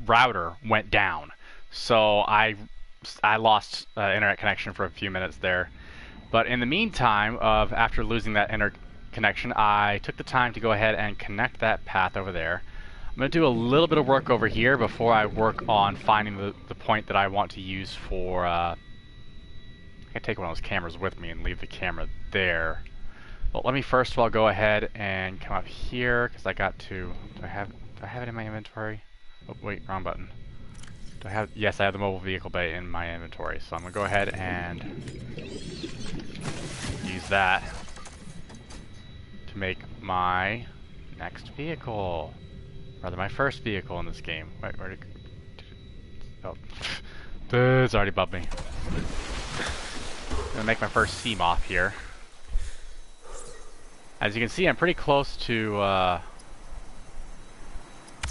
router went down. So I lost internet connection for a few minutes there. But in the meantime, after losing that internet connection, I took the time to go ahead and connect that path over there. I'm going to do a little bit of work over here before I work on finding the point that I want to use for... I can take one of those cameras with me and leave the camera there. But let me first of all go ahead and come up here, because I got to... Do I have it in my inventory? Oh, wait, wrong button. Do I have... Yes, I have the mobile vehicle bay in my inventory. So I'm going to go ahead and use that to make my next vehicle. Rather, my first vehicle in this game. Wait, where did it... Oh. It's already above me. I'm going to make my first sea moth here. As you can see, I'm pretty close to the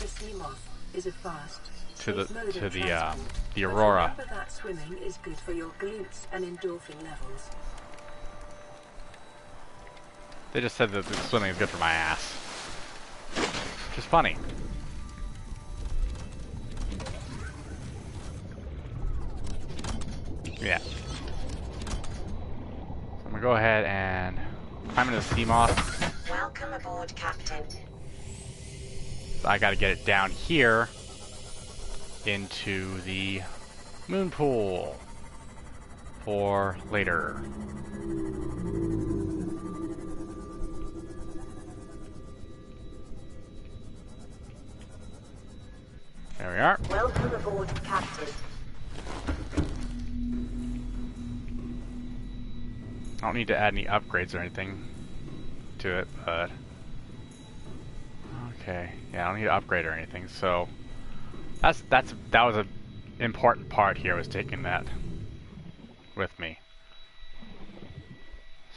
sea moth is a fast, the Aurora. Remember that swimming is good for your glutes and endorphin levels. They just said that the swimming is good for my ass. Which is funny. Yeah. So I'm gonna go ahead and climb into the sea moth. Welcome aboard, Captain. So I gotta get it down here into the moon pool for later. There we are. Welcome aboard, Captain. I don't need to add any upgrades or anything to it, but... Okay, yeah, I don't need to upgrade or anything, so... That was an important part here, was taking that with me.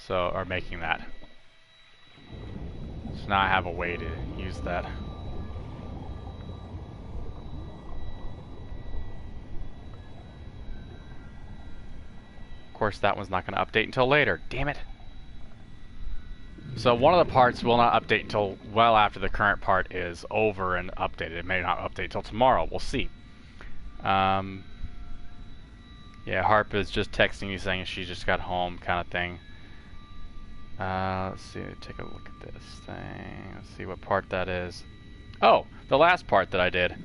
So, or making that. So now I have a way to use that. Of course, that one's not going to update until later. Damn it! So one of the parts will not update until well after the current part is over and updated. It may not update till tomorrow. We'll see. Yeah, Harp is just texting me saying she just got home, kind of thing. Let's see. Take a look at this thing. Let's see what part that is. Oh, the last part that I did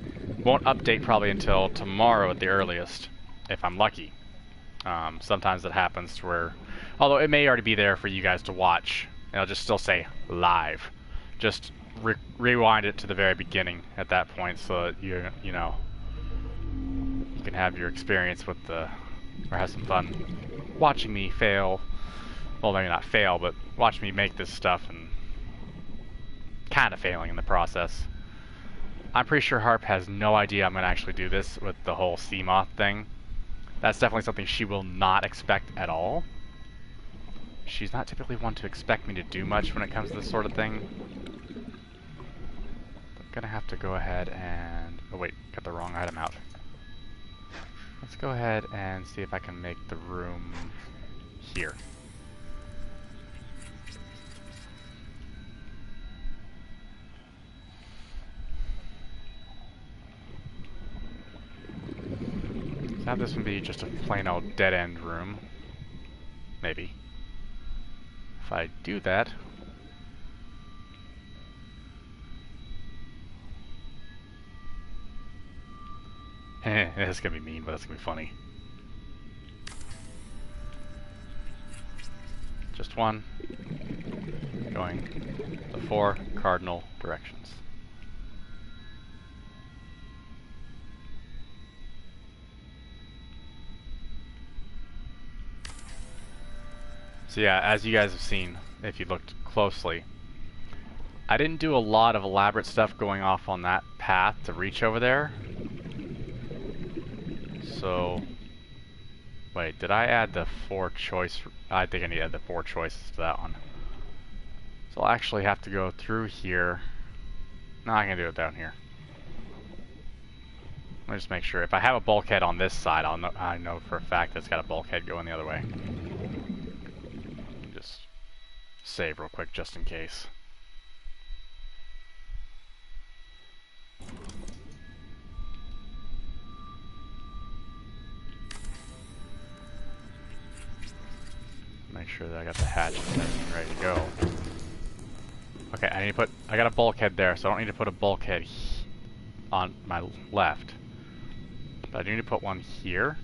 won't update probably until tomorrow at the earliest, if I'm lucky. Sometimes it happens to where, although it may already be there for you guys to watch, it'll just still say live. Just rewind it to the very beginning at that point, so that you know you can have your experience with the, or have some fun watching me fail. Well, maybe not fail, but watch me make this stuff and kind of failing in the process. I'm pretty sure Harp has no idea I'm going to actually do this with the whole sea moth thing. That's definitely something she will not expect at all. She's not typically one to expect me to do much when it comes to this sort of thing. I'm gonna have to go ahead and... Oh wait, got the wrong item out. Let's go ahead and see if I can make the room here. Let's have this one be just a plain old dead-end room. Maybe. If I do that... It's gonna be mean, but it's gonna be funny. Just one. Going the 4 cardinal directions. So yeah, as you guys have seen, if you looked closely, I didn't do a lot of elaborate stuff going off on that path to reach over there. So, wait, did I add the 4 choice? I think I need to add the 4 choices to that one. So I'll actually have to go through here. No, I can do it down here. Let me just make sure. If I have a bulkhead on this side, I know for a fact it's got a bulkhead going the other way. Just save real quick just in case. sure that I got the hatch ready to go. Okay, I got a bulkhead there, so I don't need to put a bulkhead on my left. But I do need to put one here.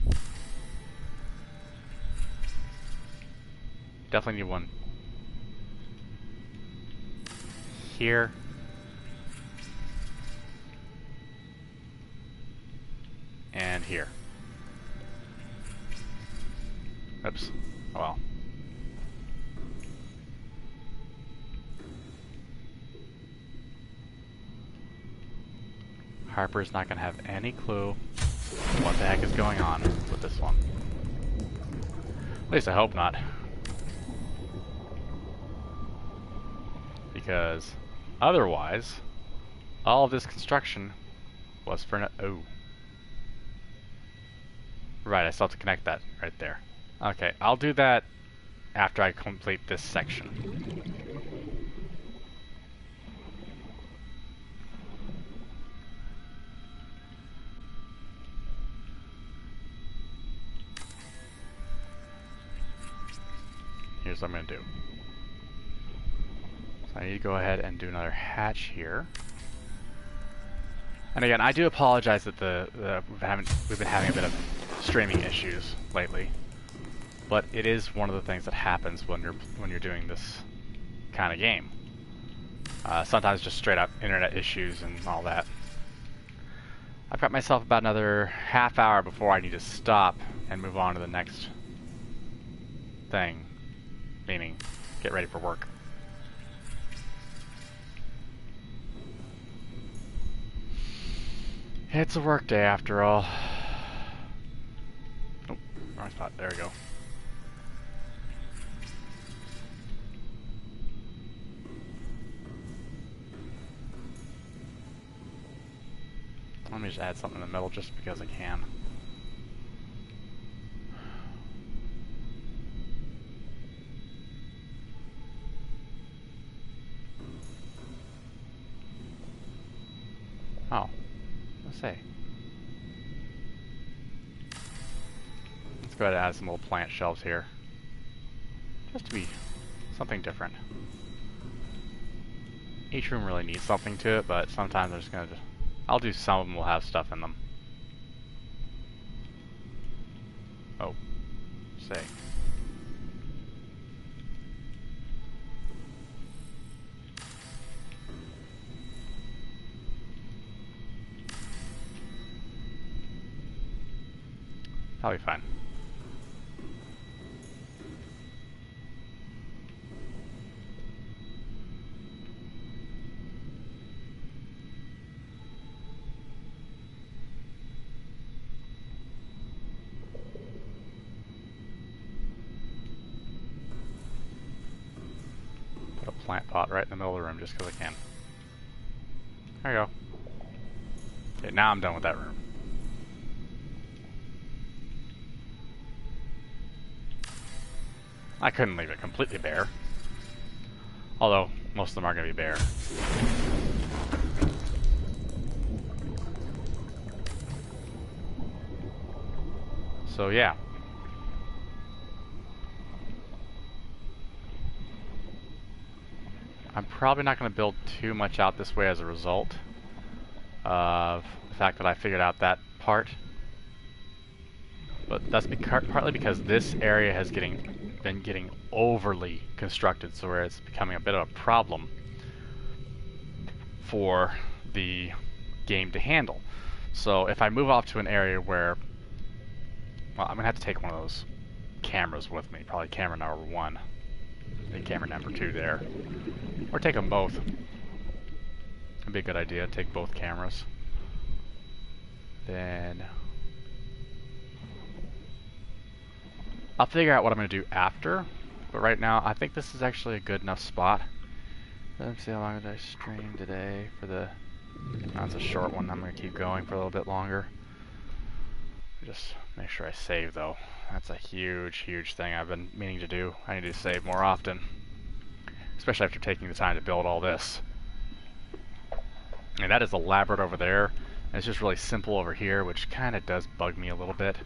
Definitely need one here. And here. Oops. Oh well. Harper's not gonna have any clue what the heck is going on with this one. At least I hope not. Because otherwise, all of this construction was for no— oh. Right, I still have to connect that right there. Okay, I'll do that after I complete this section. Here's what I'm going to do. So I need to go ahead and do another hatch here. And again, I do apologize that we've been having a bit of streaming issues lately, but it is one of the things that happens when you're doing this kind of game. Sometimes just straight up internet issues and all that. I've got myself about another half hour before I need to stop and move on to the next thing, meaning get ready for work. It's a work day after all. Oh, wrong spot. There we go. Let me just add something in the middle just because I can. Oh, let's see. Let's go ahead and add some little plant shelves here. Just to be something different. Each room really needs something to it, but sometimes I'm just gonna I'll do some of them will have stuff in them. Oh, say. That'll be fine. Put a plant pot right in the middle of the room just because I can. There you go. Okay, now I'm done with that room. I couldn't leave it completely bare. Although, most of them are going to be bare. So yeah. I'm probably not going to build too much out this way as a result of the fact that I figured out that part. But that's partly because this area has been getting overly constructed, so where it's becoming a bit of a problem for the game to handle. So if I move off to an area where, well, I'm gonna have to take one of those cameras with me, probably camera number 1 and camera number 2 there, or take them both. That'd be a good idea, take both cameras. Then I'll figure out what I'm going to do after, but right now I think this is actually a good enough spot. Let's see how long did I stream today for the... That's a short one. I'm going to keep going for a little bit longer. Just make sure I save though. That's a huge, huge thing I've been meaning to do. I need to save more often, especially after taking the time to build all this. And that is elaborate over there, and it's just really simple over here, which kind of does bug me a little bit.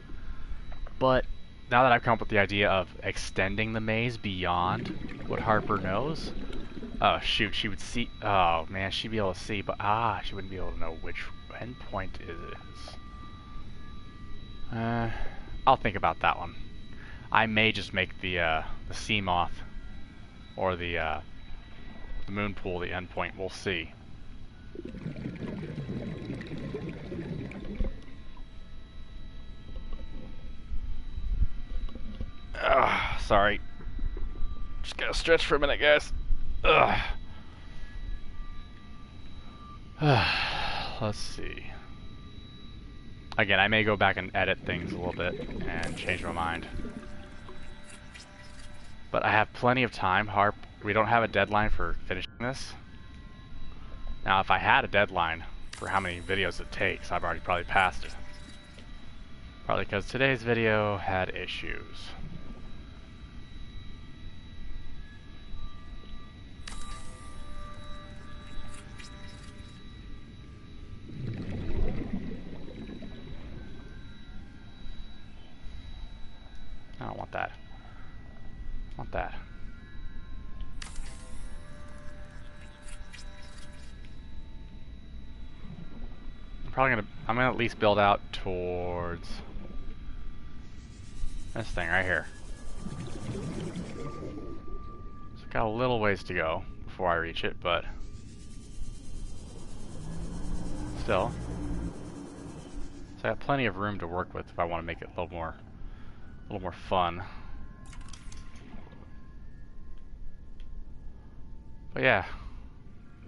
But now that I've come up with the idea of extending the maze beyond what Harper knows, oh shoot, she would see. Oh man, she'd be able to see, but she wouldn't be able to know which endpoint it is. I'll think about that one. I may just make the sea moth or the moon pool the endpoint. We'll see. Sorry. Just gotta stretch for a minute, guys. Let's see. Again, I may go back and edit things a little bit and change my mind. But I have plenty of time. We don't have a deadline for finishing this. Now, if I had a deadline for how many videos it takes, I've already probably passed it. Probably because today's video had issues. I don't want that. I want that. I'm gonna at least build out towards this thing right here. So got a little ways to go before I reach it, but still. So I got plenty of room to work with if I want to make it a little more fun. But yeah,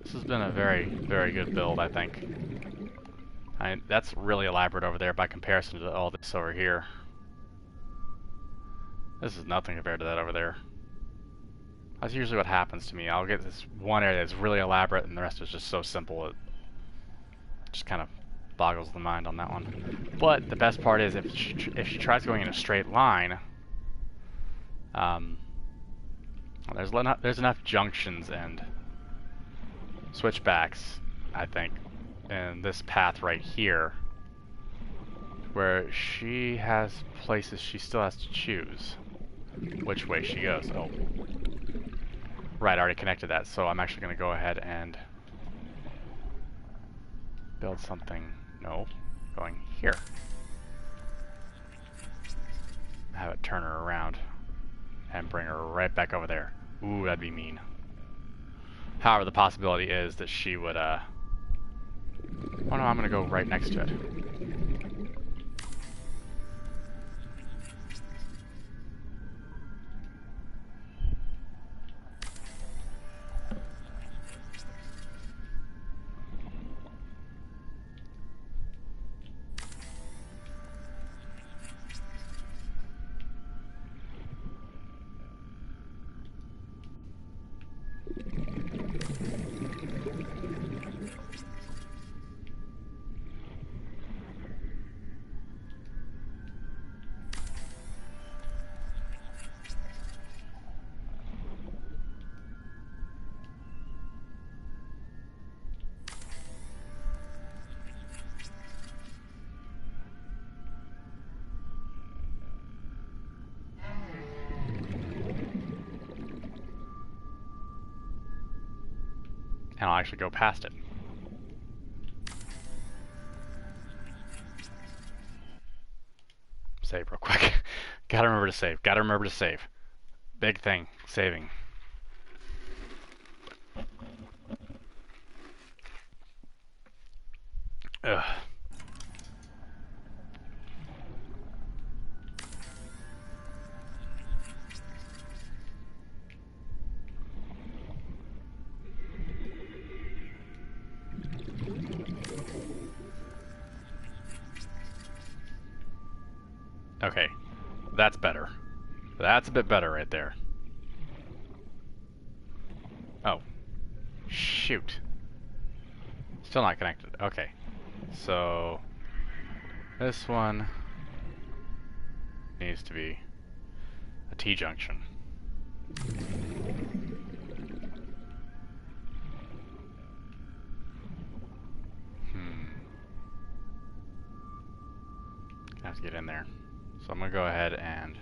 this has been a very, very good build, I think. That's really elaborate over there by comparison to all this over here. This is nothing compared to that over there. That's usually what happens to me. I'll get this one area that's really elaborate and the rest is just so simple it just kind of boggles the mind on that one. But the best part is if she tries going in a straight line, there's enough junctions and switchbacks, I think, in this path right here where she has places she still has to choose which way she goes. Oh, right, I already connected that, so I'm actually going to go ahead and build something. No, going here. Have it turn her around and bring her right back over there. Ooh, that'd be mean. However, the possibility is that she would, oh no, I'm gonna go right next to it. And I'll actually go past it. Save real quick. Gotta remember to save. Gotta remember to save. Big thing. Saving. Ugh. Okay, that's better. That's a bit better right there. Oh, shoot. Still not connected. Okay, so this one needs to be a T-junction. Have to get in there. So I'm gonna go ahead and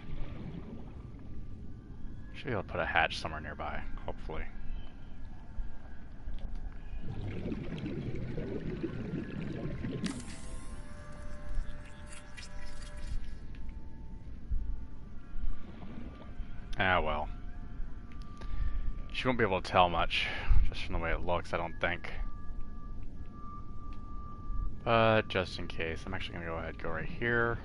Should be able to put a hatch somewhere nearby, hopefully. Ah, well. She won't be able to tell much, just from the way it looks, I don't think. But just in case, I'm actually going to go ahead and go right here.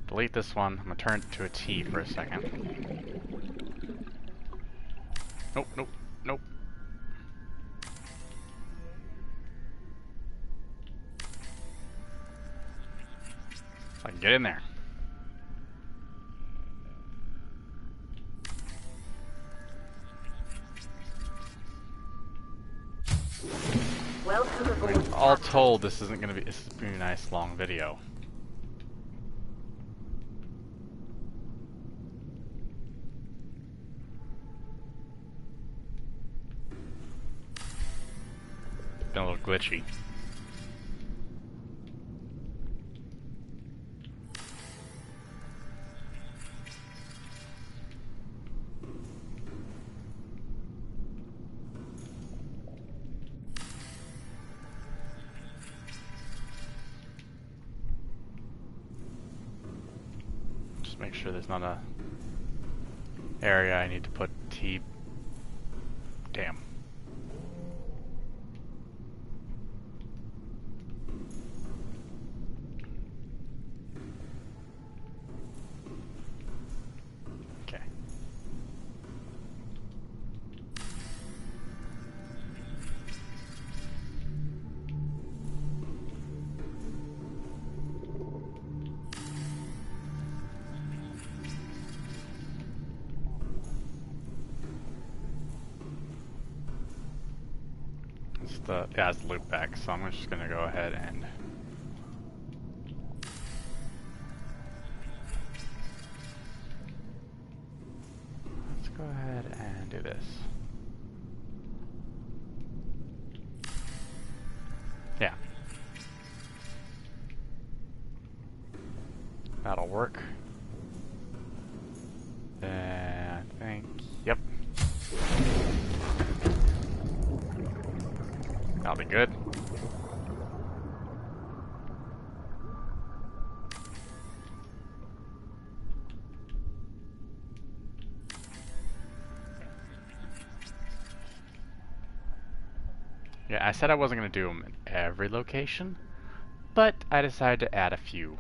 Delete this one. I'm going to turn it to a T for a second. Nope, nope, nope. So I can get in there. Welcome aboard. All told, this is gonna be a nice long video. Been a little glitchy. Make sure there's not a area I need to put T. Damn. Okay. Yeah, it's loop back, so I'm just gonna go ahead and let's go ahead and do this. Yeah. That'll work. And I think, yep. That'll be good. Yeah, I said I wasn't going to do them in every location, but I decided to add a few,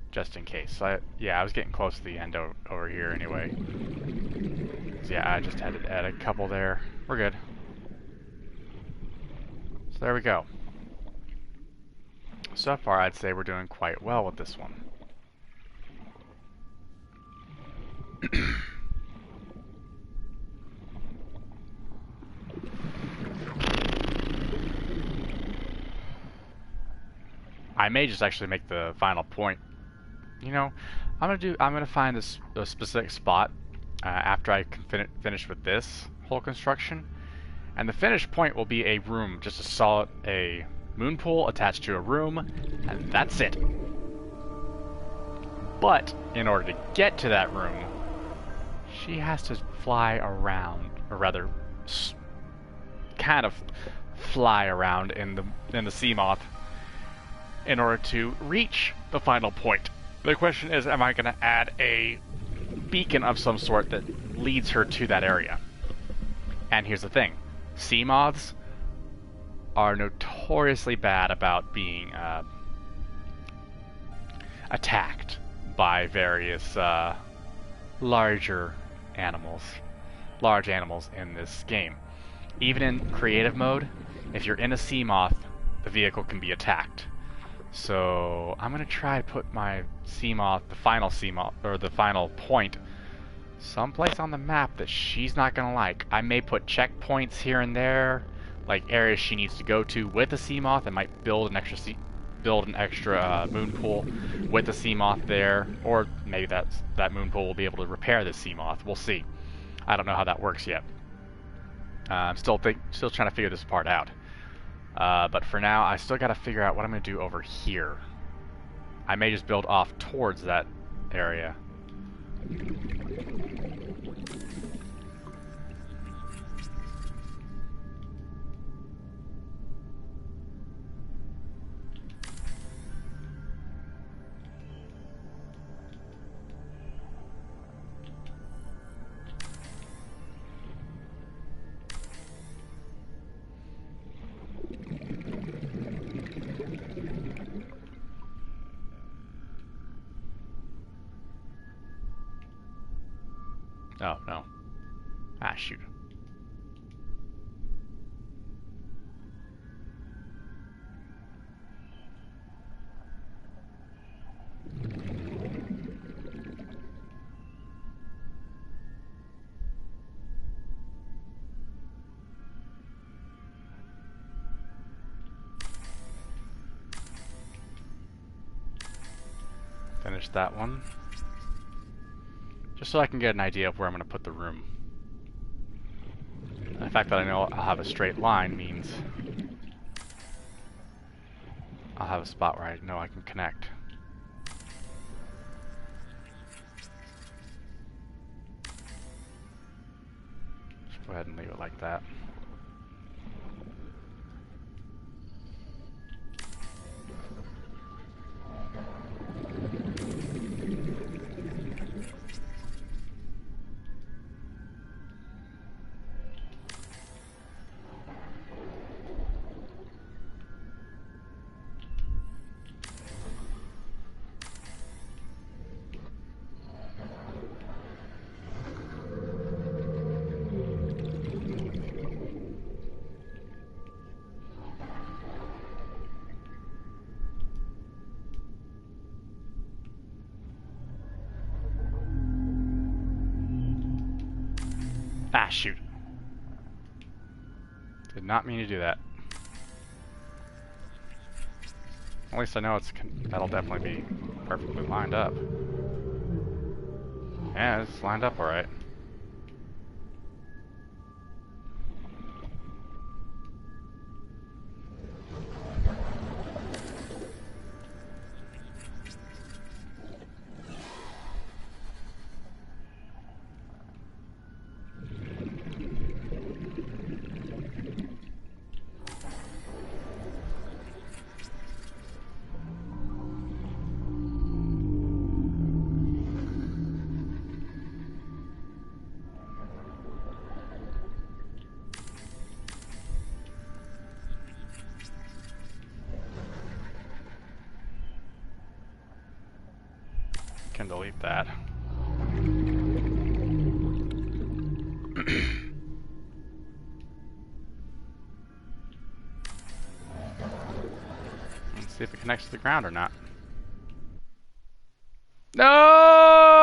just in case. So I was getting close to the end over here anyway. So yeah, I just had to add a couple there. We're good. So there we go. So far, I'd say we're doing quite well with this one. I may just actually make the final point. You know, I'm gonna find a specific spot after I can finish with this whole construction. And the finished point will be a room, just a moon pool attached to a room, and that's it. But in order to get to that room, she has to fly around, or rather, kind of fly around in the sea moth in order to reach the final point. The question is, am I going to add a beacon of some sort that leads her to that area? And here's the thing. Sea moths are notoriously bad about being attacked by various large animals in this game. Even in creative mode, if you're in a sea moth, the vehicle can be attacked. So I'm gonna try to put my sea moth, the final point, someplace on the map that she's not gonna like. I may put checkpoints here and there, like areas she needs to go to with a sea moth. I might build an extra moon pool with the sea moth there, or maybe that moon pool will be able to repair the sea moth. We'll see. I don't know how that works yet. I'm still trying to figure this part out. But for now, I still got to figure out what I'm going to do over here. I may just build off towards that area. Oh, no. Ah, shoot. Finish that one. Just so I can get an idea of where I'm going to put the room. The fact that I know I'll have a straight line means I'll have a spot where I know I can connect. Just go ahead and leave it like that. Ah, shoot. Did not mean to do that. At least I know that'll definitely be perfectly lined up. Yeah, it's lined up alright. Can delete that. Let's see if it connects to the ground or not. No!